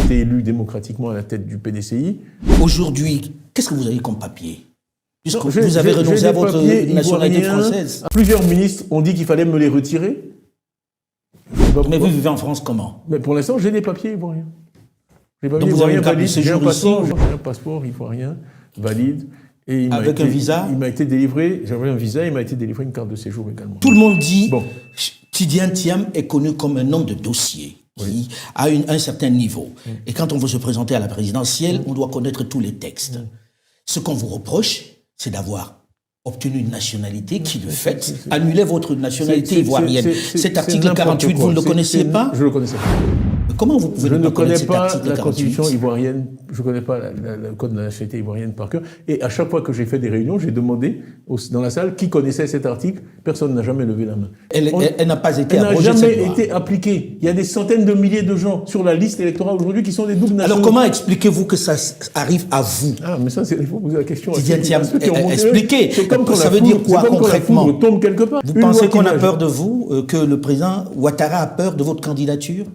été élu démocratiquement à la tête du PDCI. Aujourd'hui, qu'est-ce que vous avez comme papier? Puisque vous avez renoncé à votre nationalité française. Plusieurs ministres ont dit qu'il fallait me les retirer. Mais vous vivez en France comment? Mais pour l'instant, j'ai des papiers ivoiriens. Donc vous avez une carte de séjour ici? J'ai un passeport ivoirien valide. Et avec un visa? Il m'a été délivré, j'avais un visa, il m'a été délivré une carte de séjour également. Tout le monde dit Tidjane Thiam est connu comme un homme de dossier, qui a un certain niveau. Et quand on veut se présenter à la présidentielle, on doit connaître tous les textes. Ce qu'on vous reproche, c'est d'avoir obtenu une nationalité qui, de fait, annulait votre nationalité ivoirienne. Cet article 48, vous ne le connaissiez pas? Je ne le connaissais pas. Comment vous pouvez Je ne connais cet pas article la 48? constitution ivoirienne, je ne connais pas le code de la nationalité ivoirienne par cœur. Et à chaque fois que j'ai fait des réunions, j'ai demandé dans la salle qui connaissait cet article. Personne n'a jamais levé la main. Elle n'a pas été abrogée. Elle n'a jamais été appliquée. Il y a des centaines de milliers de gens sur la liste électorale aujourd'hui qui sont des doubles nationaux. Alors comment expliquez-vous que ça arrive à vous? Ah, mais ça, il faut poser la question à Tidjane Thiam, ceux qui ont monté. expliquez. C'est comme ça veut dire quoi concrètement? Tombe quelque part. Vous pensez qu'on a peur de vous, que le président Ouattara a peur de votre candidature?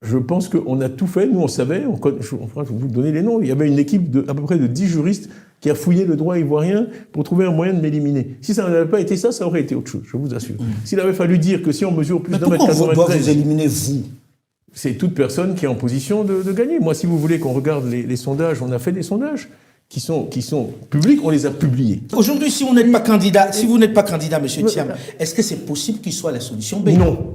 Je pense qu'on a tout fait, nous on savait, je vais vous donner les noms, il y avait une équipe à peu près de 10 juristes qui a fouillé le droit ivoirien pour trouver un moyen de m'éliminer. Si ça n'avait pas été ça, ça aurait été autre chose, je vous assure. S'il avait fallu dire que si on mesure plus d'un mètre 93... Mais pourquoi on doit vous éliminer, vous? C'est toute personne qui est en position de gagner. Moi, si vous voulez qu'on regarde les sondages, on a fait des sondages qui sont publics, on les a publiés. Aujourd'hui, si vous n'êtes pas candidat, M. Thiam, est-ce que c'est possible qu'il soit la solution B? Non.